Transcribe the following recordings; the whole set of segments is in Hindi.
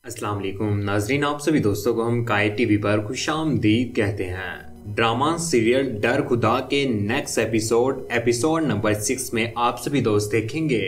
अस्सलाम वालेकुम नाजरीन, आप सभी दोस्तों को हम काई टीवी पर खुशामदीद कहते हैं। ड्रामा सीरियल डर खुदा के नेक्स्ट एपिसोड नंबर 6 में आप सभी दोस्त देखेंगे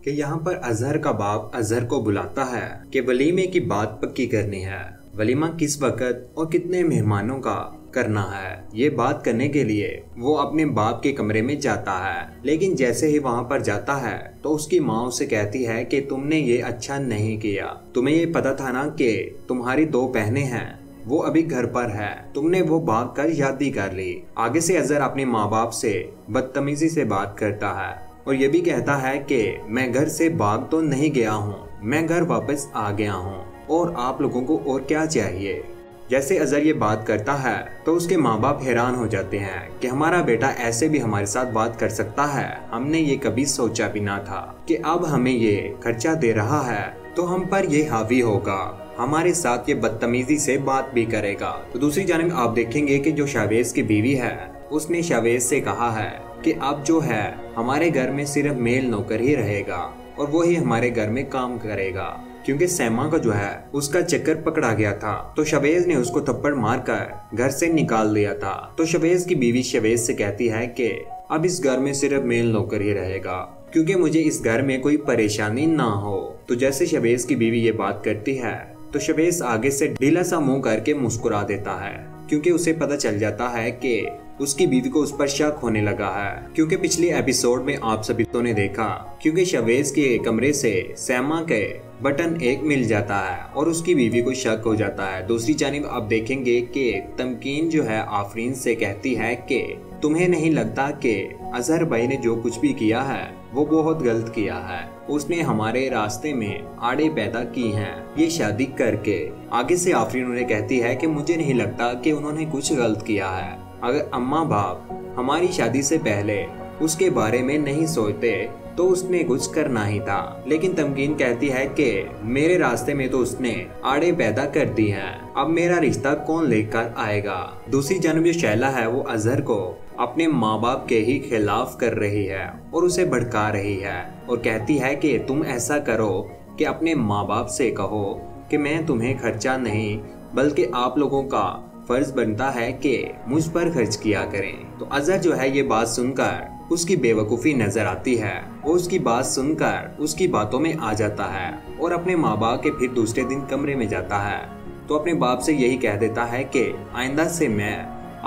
कि यहाँ पर अजहर का बाप अजहर को बुलाता है कि वलीमे की बात पक्की करनी है। वलीमा किस वक्त और कितने मेहमानों का करना है, ये बात करने के लिए वो अपने बाप के कमरे में जाता है। लेकिन जैसे ही वहाँ पर जाता है तो उसकी माँ उसे कहती है कि तुमने ये अच्छा नहीं किया। तुम्हें ये पता था ना कि तुम्हारी 2 बहनें हैं, वो अभी घर पर है, तुमने वो भाग कर शादी कर ली। आगे से अजहर अपने माँ बाप से बदतमीजी से बात करता है और ये भी कहता है कि मैं घर से भाग तो नहीं गया हूँ, मैं घर वापस आ गया हूँ और आप लोगों को और क्या चाहिए। जैसे अजहर ये बात करता है तो उसके माँ बाप हैरान हो जाते हैं कि हमारा बेटा ऐसे भी हमारे साथ बात कर सकता है, हमने ये कभी सोचा भी ना था कि अब हमें ये खर्चा दे रहा है तो हम पर ये हावी होगा, हमारे साथ ये बदतमीजी से बात भी करेगा। तो दूसरी जानिब आप देखेंगे कि जो शावेज की बीवी है उसने शावेज से कहा है कि अब जो है हमारे घर में सिर्फ मेल नौकर ही रहेगा और वो ही हमारे घर में काम करेगा, क्योंकि सैमा का जो है उसका चक्कर पकड़ा गया था तो शवेज ने उसको थप्पड़ मारकर घर से निकाल दिया था। तो शवेज की बीवी शवेज से कहती है कि अब इस घर में सिर्फ मेल नौकर ही रहेगा क्योंकि मुझे इस घर में कोई परेशानी ना हो। तो जैसे शवेज की बीवी ये बात करती है तो शवेज आगे से ढीला सा मुंह करके मुस्कुरा देता है, क्योंकि उसे पता चल जाता है कि उसकी बीवी को उस पर शक होने लगा है। क्योंकि पिछले एपिसोड में आप सभी तो ने देखा, क्योंकि शवेज के कमरे से सैमा के बटन 1 मिल जाता है और उसकी बीवी को शक हो जाता है। दूसरी जानिब आप देखेंगे कि तमकीन जो है आफरीन से कहती है कि तुम्हें नहीं लगता कि अजहर भाई ने जो कुछ भी किया है वो बहुत गलत किया है, उसने हमारे रास्ते में आड़े पैदा की हैं ये शादी करके। आगे से आफरीन उन्हें कहती है कि मुझे नहीं लगता कि उन्होंने कुछ गलत किया है, अगर अम्मा बाप हमारी शादी से पहले उसके बारे में नहीं सोचते तो उसने कुछ करना ही था। लेकिन तमकीन कहती है कि मेरे रास्ते में तो उसने आड़े पैदा कर दी हैं, अब मेरा रिश्ता कौन लेकर आएगा। दूसरी जानब जो शैला है वो अजहर को अपने माँ बाप के ही खिलाफ कर रही है और उसे भड़का रही है और कहती है कि तुम ऐसा करो कि अपने माँ बाप से कहो कि मैं तुम्हें खर्चा नहीं बल्कि आप लोगों का फर्ज बनता है कि मुझ पर खर्च किया करें। तो अजहर जो है ये बात सुनकर उसकी बेवकूफ़ी नजर आती है और उसकी बात सुनकर उसकी बातों में आ जाता है और अपने माँ बाप के फिर दूसरे दिन कमरे में जाता है तो अपने बाप से यही कह देता है कि आइंदा से मैं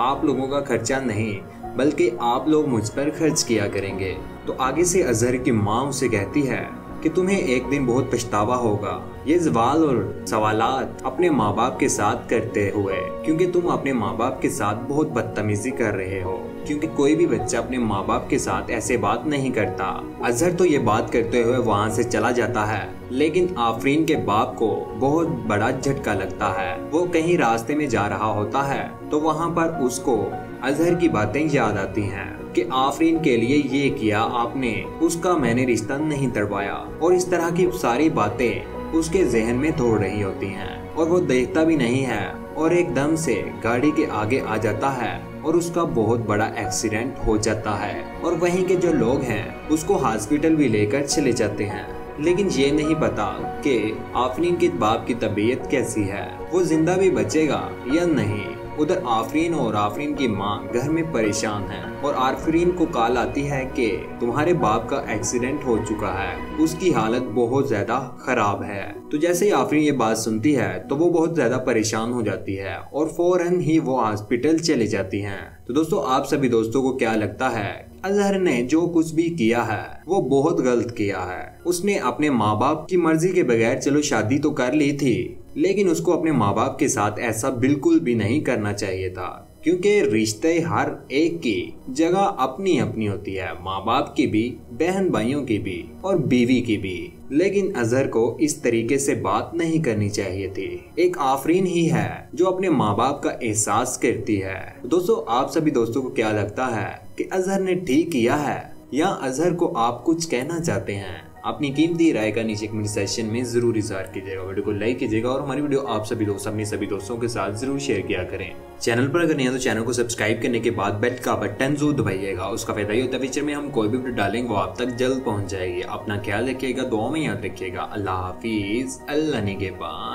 आप लोगों का खर्चा नहीं बल्कि आप लोग मुझ पर खर्च किया करेंगे। तो आगे से अजहर की माँ उसे कहती है कि तुम्हें एक दिन बहुत पछतावा होगा ये सवाल और सवालात अपने माँ बाप के साथ करते हुए, क्योंकि तुम अपने माँ बाप के साथ बहुत बदतमीजी कर रहे हो, क्योंकि कोई भी बच्चा अपने माँ बाप के साथ ऐसे बात नहीं करता। अजहर तो ये बात करते हुए वहाँ से चला जाता है, लेकिन आफरीन के बाप को बहुत बड़ा झटका लगता है। वो कहीं रास्ते में जा रहा होता है तो वहाँ पर उसको अजहर की बातें याद आती हैं कि आफरीन के लिए ये किया आपने, उसका मैंने रिश्ता नहीं तड़वाया, और इस तरह की सारी बातें उसके जहन में दौड़ रही होती हैं और वो देखता भी नहीं है और एकदम से गाड़ी के आगे आ जाता है और उसका बहुत बड़ा एक्सीडेंट हो जाता है और वहीं के जो लोग हैं उसको हॉस्पिटल भी लेकर चले जाते हैं। लेकिन ये नहीं पता कि आफरीन के बाप की तबीयत कैसी है, वो जिंदा भी बचेगा या नहीं। उधर आफरीन और आफरीन की माँ घर में परेशान है और आफरीन को कॉल आती है कि तुम्हारे बाप का एक्सीडेंट हो चुका है, उसकी हालत बहुत ज्यादा खराब है। तो जैसे ही आफरीन ये बात सुनती है तो वो बहुत ज्यादा परेशान हो जाती है और फौरन ही वो हॉस्पिटल चली जाती हैं। तो दोस्तों आप सभी दोस्तों को क्या लगता है, अजहर ने जो कुछ भी किया है वो बहुत गलत किया है। उसने अपने माँ बाप की मर्जी के बगैर चलो शादी तो कर ली थी, लेकिन उसको अपने माँ बाप के साथ ऐसा बिल्कुल भी नहीं करना चाहिए था, क्योंकि रिश्ते हर एक की जगह अपनी अपनी होती है, माँ बाप की भी, बहन भाइयों की भी और बीवी की भी। लेकिन अजहर को इस तरीके से बात नहीं करनी चाहिए थी। एक आफरीन ही है जो अपने माँ बाप का एहसास करती है। दोस्तों आप सभी दोस्तों को क्या लगता है कि अजहर ने ठीक किया है या अजहर को आप कुछ कहना चाहते हैं? अपनी कीमती राय का नीचे कमेंट सेक्शन में जरूर इज़हार कीजिएगा, वीडियो को लाइक कीजिएगा और हमारी वीडियो आप सभी दोस्त अपने सभी दोस्तों के साथ जरूर शेयर किया करें। चैनल पर अगर नहीं है तो चैनल को सब्सक्राइब करने के बाद बेल का बटन जरूर दबाइएगा, उसका फायदा ये होता है फ्यूचर में हम कोई भी वीडियो डालेंगे वो आप तक जल्द पहुंच जाएगी। अपना ख्याल रखिएगा, दुआ में याद रखिएगा। अल्लाह हाफिज, अल्लाह निगहबान।